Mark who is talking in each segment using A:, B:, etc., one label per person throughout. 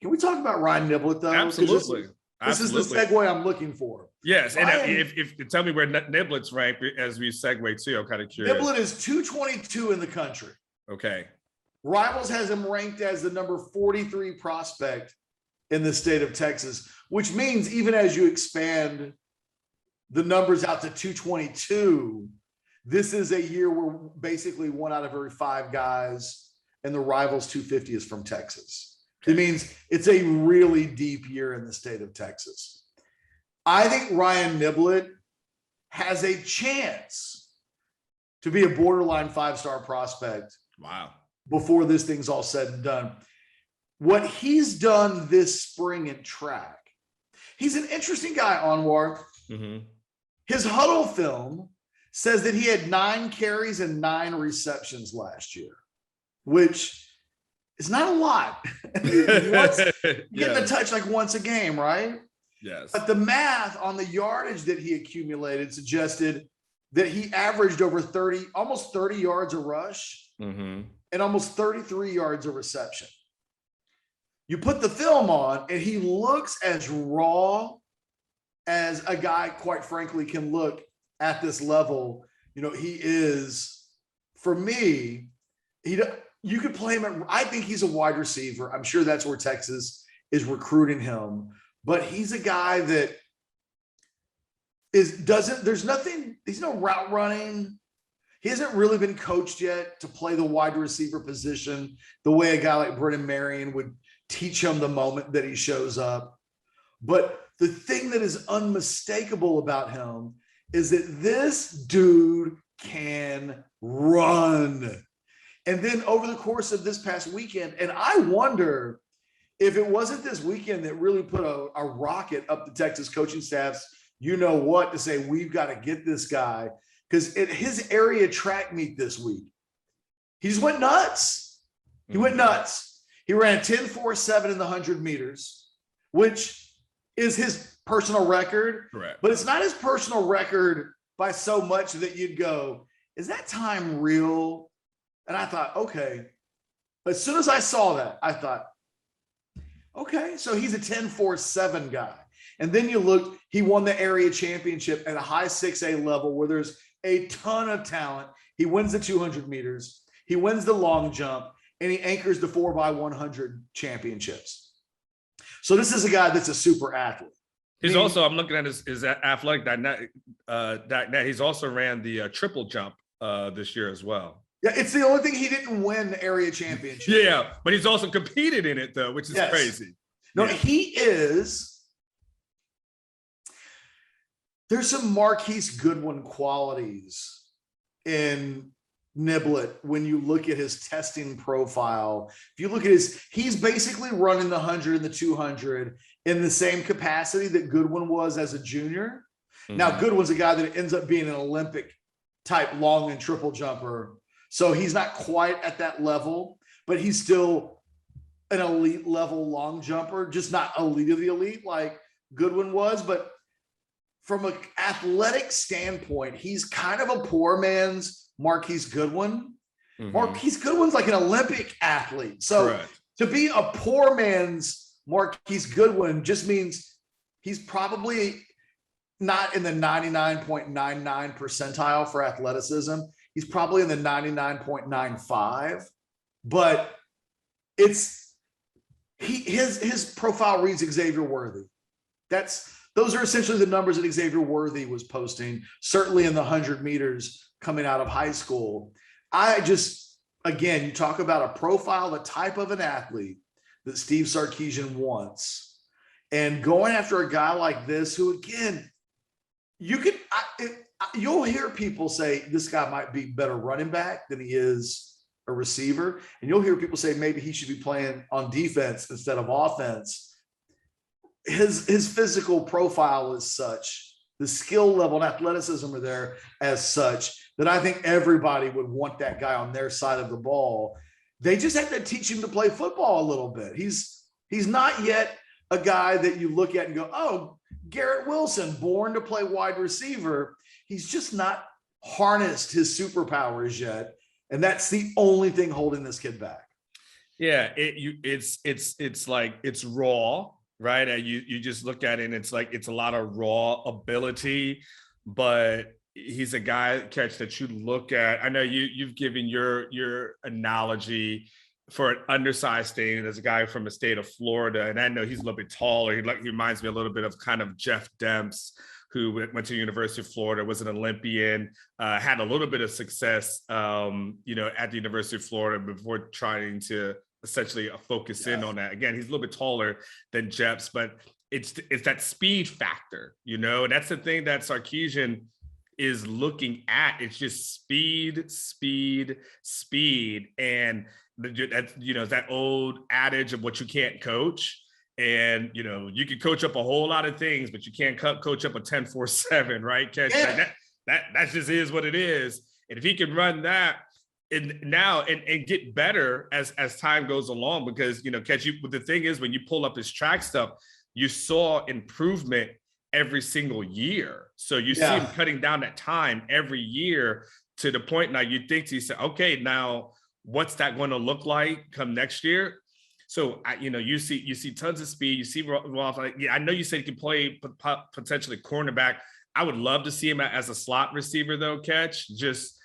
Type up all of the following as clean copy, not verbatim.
A: Can we talk about Ryan Niblett though?
B: Absolutely.
A: This is the segue I'm looking for.
B: Yes, and if tell me where Niblett's ranked as we segue too, I'm kind of curious.
A: Niblett is 222 in the country.
B: Okay.
A: Rivals has him ranked as the number 43 prospect in the state of Texas, which means even as you expand the numbers out to 222, this is a year where basically 1 out of every 5 guys in the Rivals 250 is from Texas. It means it's a really deep year in the state of Texas. I think Ryan Niblett has a chance to be a borderline 5-star prospect.
B: Wow. Before
A: this thing's all said and done. What he's done this spring in track, he's an interesting guy, Anwar.
B: Mm-hmm.
A: His huddle film says that he had 9 carries and 9 receptions last year, which is not a lot. Getting a touch like once a game, right?
B: Yes.
A: But the math on the yardage that he accumulated suggested that he averaged over almost 30 yards a rush and almost 33 yards a reception. You put the film on and he looks as raw as a guy, quite frankly, can look at this level. You know, he is, for me, you could play him I think he's a wide receiver. I'm sure that's where Texas is recruiting him, but he's a guy that he's no route running. He hasn't really been coached yet to play the wide receiver position the way a guy like Brennan Marion would teach him the moment that he shows up. But the thing that is unmistakable about him is that this dude can run. And then over the course of this past weekend, and I wonder if it wasn't this weekend that really put a rocket up the Texas coaching staff's, to say, we've got to get this guy. Because at his area track meet this week, he just went nuts. He went nuts. He ran 10.47 in the 100 meters, which is his personal record.
B: Correct.
A: But it's not his personal record by so much that you'd go, is that time real? And I thought, okay. As soon as I saw that, I thought, okay, so he's a 10.47 guy. And then you look, he won the area championship at a high 6A level where there's a ton of talent. He wins the 200 meters. He wins the long jump, and he anchors the 4x100 championships. So this is a guy that's a super athlete.
B: He's also, I'm looking at his athletic net. He's also ran the triple jump this year as well.
A: Yeah, it's the only thing he didn't win the area championship.
B: Yeah, but he's also competed in it, though, which is crazy.
A: No, he is. There's some Marquise Goodwin qualities in Niblett when you look at his testing profile. If you look at he's basically running the 100 and the 200 in the same capacity that Goodwin was as a junior. Mm-hmm. Now, Goodwin's a guy that ends up being an Olympic type long and triple jumper. So he's not quite at that level, but he's still an elite level long jumper, just not elite of the elite like Goodwin was. But from an athletic standpoint, he's kind of a poor man's Marquise Goodwin. Mm-hmm. Marquise Goodwin's like an Olympic athlete. So to be a poor man's Marquise Goodwin just means he's probably not in the 99.99 percentile for athleticism. He's probably in the 99.95, but his profile reads Xavier Worthy. Those are essentially the numbers that Xavier Worthy was posting, certainly in the 100 meters coming out of high school. Again, you talk about a profile, the type of an athlete that Steve Sarkisian wants, and going after a guy like this, who again, you'll hear people say this guy might be better running back than he is a receiver. And you'll hear people say maybe he should be playing on defense instead of offense. His physical profile is such, the skill level and athleticism are there as such, that I think everybody would want that guy on their side of the ball. They just have to teach him to play football a little bit. He's not yet a guy that you look at and go, oh, Garrett Wilson, born to play wide receiver. He's just not harnessed his superpowers yet. And that's the only thing holding this kid back.
B: Yeah, it's like it's raw, right? And you just look at it and it's like it's a lot of raw ability, but he's a guy, Catch, that you look at. I know you've given your analogy for an undersized thing. There's a guy from the state of Florida, and I know he's a little bit taller. He reminds me a little bit of kind of Jeff Demps, who went to the University of Florida, was an Olympian, had a little bit of success, at the University of Florida before trying to essentially focus in on that. Again, he's a little bit taller than Jeps, but it's that speed factor, and that's the thing that Sarkisian is looking at. It's just speed, speed, speed, and that's that old adage of what you can't coach. And you can coach up a whole lot of things, but you can't coach up a 10-4-7, right? Catch,
A: Yeah.
B: that just is what it is. And if he can run that and get better as time goes along, because Catch, you, but the thing is, when you pull up his track stuff, you saw improvement every single year. So you see him cutting down that time every year to the point now you think to yourself, okay, now what's that going to look like come next year? So you see tons of speed. You see Rolf. I know you said he can play potentially cornerback. I would love to see him as a slot receiver, though. Catch, just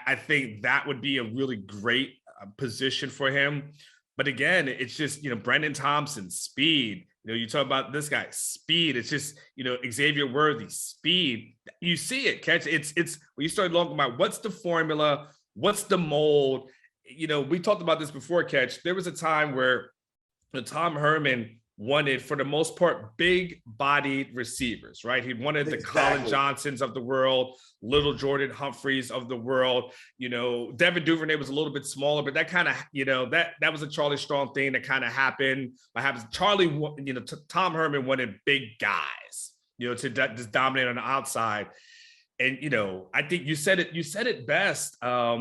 B: I think that would be a really great position for him. But again, it's just Brendan Thompson, speed. You talk about this guy, speed. It's just Xavier Worthy, speed. You see it, Catch. It's when you start looking about what's the formula, what's the mold. We talked about this before, Catch. There was a time where Tom Herman wanted, for the most part, big-bodied receivers, right? He wanted the Colin Johnsons of the world, little Jordan Humphreys of the world. Devin Duvernay was a little bit smaller, but that kind of, that was a Charlie Strong thing that kind of happened. Tom Herman wanted big guys, to just dominate on the outside. And, I think you said it best, a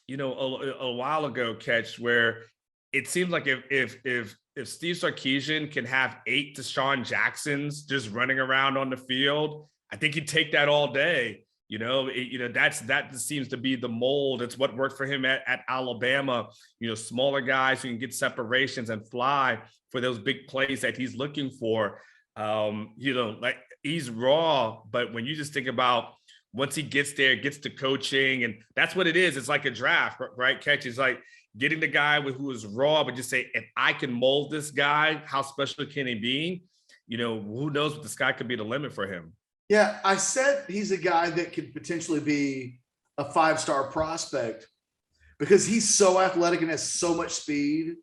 B: while ago, Catch, where it seems like if Steve Sarkisian can have 8 Deshaun Jacksons just running around on the field, I think he'd take that all day. That seems to be the mold. It's what worked for him at Alabama. Smaller guys who can get separations and fly for those big plays that he's looking for. Like he's raw, but when you just think about once he gets there, gets to coaching, and that's what it is. It's like a draft, right? Catch, is like getting the guy who is raw, but just say, if I can mold this guy, how special can he be? Who knows what the sky could be the limit for him.
A: Yeah, I said he's a guy that could potentially be a 5-star prospect because he's so athletic and has so much speed,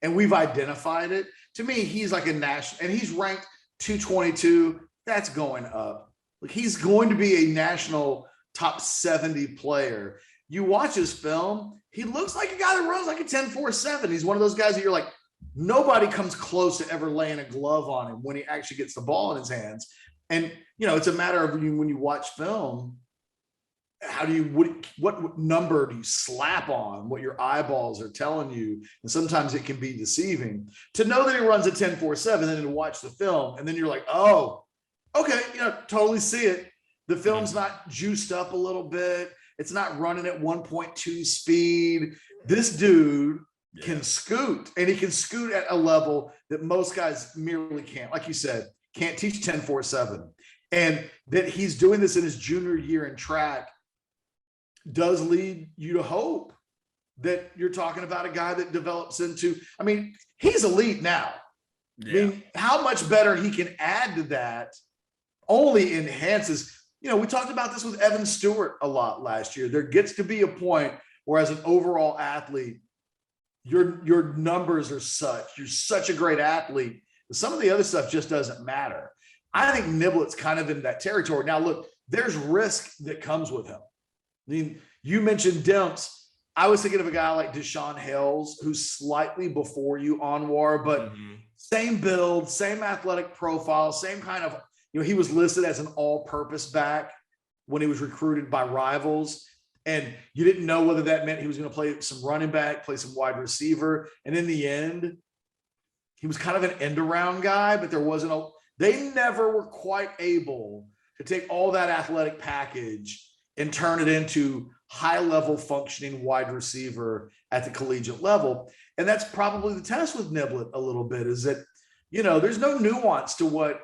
A: and we've identified it. To me, he's like a national, and he's ranked 222. That's going up. Like, he's going to be a national top 70 player. You watch his film, he looks like a guy that runs like a 10-4-7. He's one of those guys that you're like, nobody comes close to ever laying a glove on him when he actually gets the ball in his hands. And, it's a matter of when you watch film, what number do you slap on what your eyeballs are telling you? And sometimes it can be deceiving to know that he runs a 10-4-7 and then to watch the film. And then you're like, oh, okay, totally see it. The film's not juiced up a little bit. It's not running at 1.2 speed. This dude can scoot, and he can scoot at a level that most guys merely can't. Like you said, can't teach 10-4-7. And that he's doing this in his junior year in track does lead you to hope that you're talking about a guy that develops into, he's elite now. Yeah. How much better he can add to that only enhances. We talked about this with Evan Stewart a lot last year. There gets to be a point where, as an overall athlete, your numbers are such, you're such a great athlete, some of the other stuff just doesn't matter. I think Niblett's kind of in that territory. Now, look, there's risk that comes with him. You mentioned Demps. I was thinking of a guy like Deshaun Hales, who's slightly before you, Anwar, but same build, same athletic profile, same kind of, he was listed as an all-purpose back when he was recruited by rivals. And you didn't know whether that meant he was going to play some running back, play some wide receiver. And in the end, he was kind of an end-around guy, but they never were quite able to take all that athletic package and turn it into high-level functioning wide receiver at the collegiate level. And that's probably the test with Niblett a little bit, is that, there's no nuance to what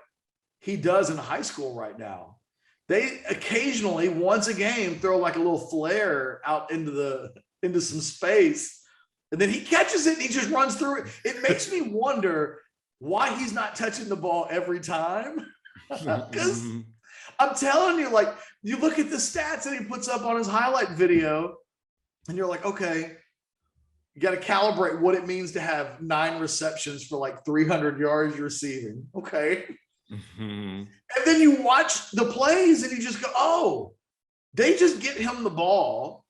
A: he does in high school right now. They occasionally, once a game, throw like a little flare out into some space, and then he catches it and he just runs through it. It makes me wonder why he's not touching the ball every time. Because I'm telling you, like, you look at the stats that he puts up on his highlight video, and you're like, okay, you got to calibrate what it means to have 9 receptions for like 300 yards receiving. Okay. And then you watch the plays and you just go, oh, they just get him the ball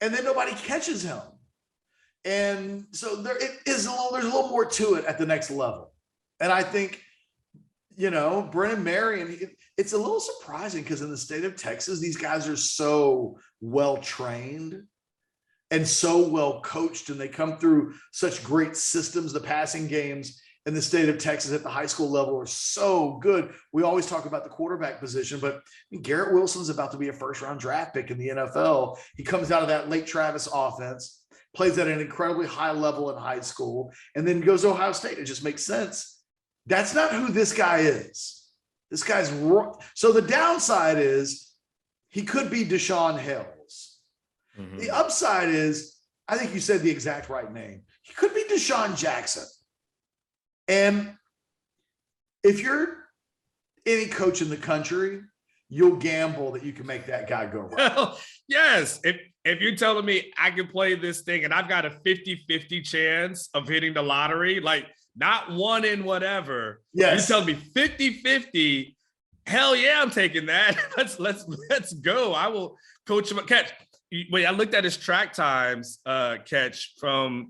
A: and then nobody catches him. And so there's a little more to it at the next level. And I think, Brennan Marion, it's a little surprising because in the state of Texas, these guys are so well trained and so well coached, and they come through such great systems. The passing games in the state of Texas at the high school level are so good. We always talk about the quarterback position, but Garrett Wilson's about to be a first-round draft pick in the NFL. He comes out of that Lake Travis offense, plays at an incredibly high level in high school, and then goes to Ohio State. It just makes sense. That's not who this guy is. This guy's so the downside is he could be Deshaun Hales. Mm-hmm. The upside is, I think you said the exact right name. He could be Deshaun Jackson. And if you're any coach in the country, you'll gamble that you can make that guy go right.
B: Well, yes. If you're telling me I can play this thing and I've got a 50-50 chance of hitting the lottery, like not one in whatever.
A: Yes.
B: You tell me 50-50, hell yeah, I'm taking that. Let's go. I will coach him. Catch. Wait, I looked at his track times, Catch, and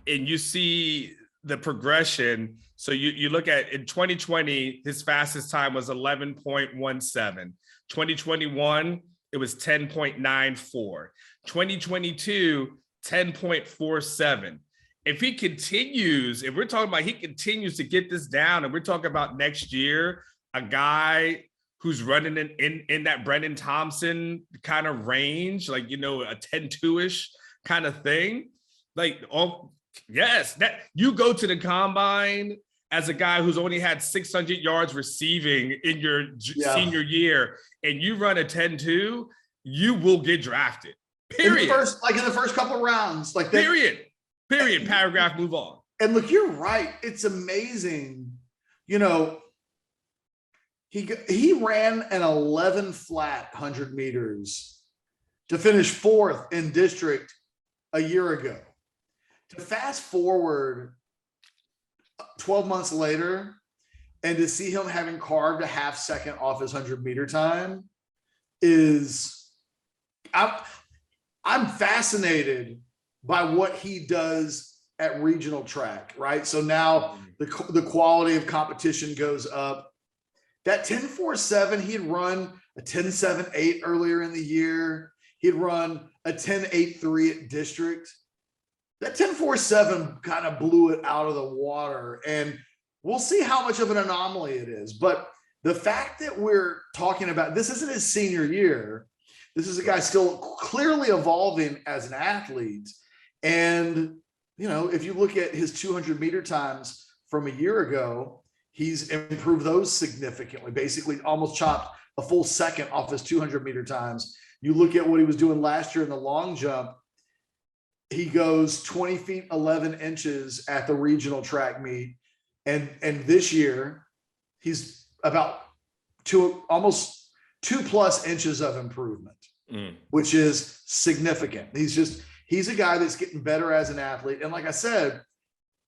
B: you see the progression. So you look at in 2020, his fastest time was 11.17. 2021, it was 10.94. 2022, 10.47. If he continues, if we're talking about he continues to get this down, and we're talking about next year, a guy who's running in that Brendan Thompson kind of range, like, a 10-2-ish kind of thing, like, yes, that you go to the combine as a guy who's only had 600 yards receiving in your senior year, and you run a 10-2, you will get drafted. Period.
A: In the first couple of rounds, like that.
B: Period. Paragraph. Move on.
A: And look, you're right. It's amazing. He ran an 11 flat 100 meters to finish 4th in district a year ago. To fast forward 12 months later and to see him having carved a half second off his 100-meter time I'm fascinated by what he does at regional track, right? So now the quality of competition goes up. That 10.47, he had run a 10.78 earlier in the year. He'd run a 10.83 at district. That 10.47 kind of blew it out of the water, and we'll see how much of an anomaly it is. But the fact that we're talking about, this isn't his senior year. This is a guy still clearly evolving as an athlete. And, if you look at his 200-meter times from a year ago, he's improved those significantly, basically almost chopped a full second off his 200-meter times. You look at what he was doing last year in the long jump, he goes 20 feet, 11 inches at the regional track meet. And this year he's about almost 2+ inches of improvement, which is significant. He's a guy that's getting better as an athlete. And like I said,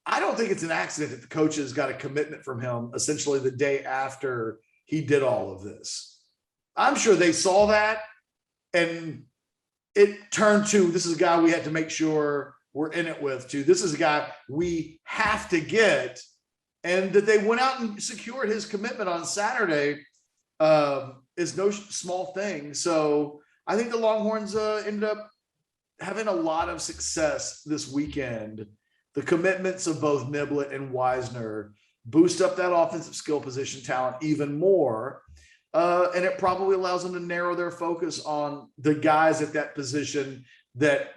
A: I don't think it's an accident that the coaches got a commitment from him essentially the day after he did all of this. I'm sure they saw that, and it turned to, this is a guy we had to make sure we're in it with, to this is a guy we have to get. And that they went out and secured his commitment on Saturday is no small thing. So I think the Longhorns ended up having a lot of success this weekend. The commitments of both Niblett and Wisner boost up that offensive skill position talent even more. And it probably allows them to narrow their focus on the guys at that position that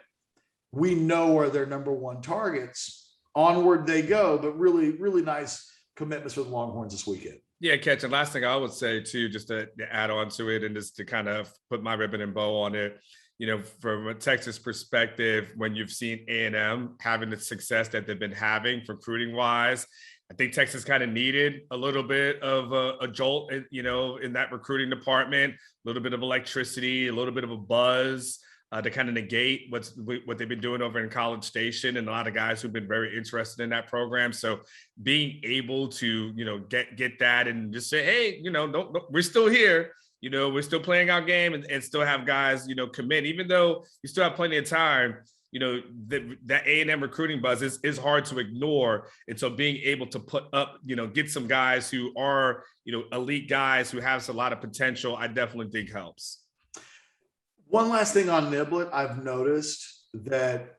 A: we know are their number one targets. Onward they go, but really, really nice commitments for the Longhorns this weekend.
B: Yeah, Catch. And last thing I would say too, just to add on to it and just to kind of put my ribbon and bow on it, you know, from a Texas perspective, when you've seen A&M having the success that they've been having recruiting wise, I think Texas kind of needed a little bit of a jolt, you know, in that recruiting department, a little bit of electricity, a little bit of a buzz to kind of negate what they've been doing over in College Station, and a lot of guys who've been very interested in that program. So being able to, you know, get that and just say, hey, you know, don't, we're still here. You know, we're still playing our game and still have guys, you know, commit, even though you still have plenty of time. You know, that A&M recruiting buzz is hard to ignore. And so being able to put up, you know, get some guys who are, you know, elite guys who have a lot of potential, I definitely think helps.
A: One last thing on Niblett, I've noticed that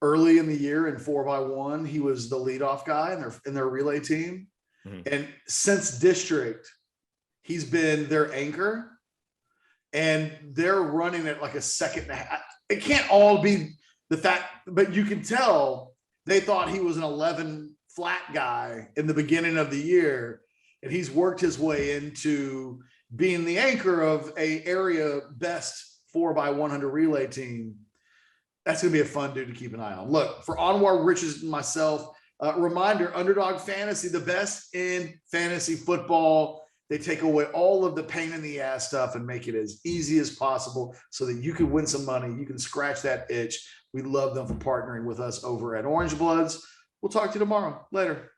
A: early in the year in 4x1, he was the leadoff guy in their relay team. Mm-hmm. And since district, he's been their anchor, and they're running it like a second and a half. It can't all be the fact, but you can tell they thought he was an 11 flat guy in the beginning of the year, and he's worked his way into being the anchor of a area best 4x100 relay team. That's going to be a fun dude to keep an eye on. Look, for Anwar Richardson and myself, reminder, Underdog Fantasy, the best in fantasy football. They take away all of the pain in the ass stuff and make it as easy as possible so that you can win some money. You can scratch that itch. We love them for partnering with us over at Orange Bloods. We'll talk to you tomorrow. Later.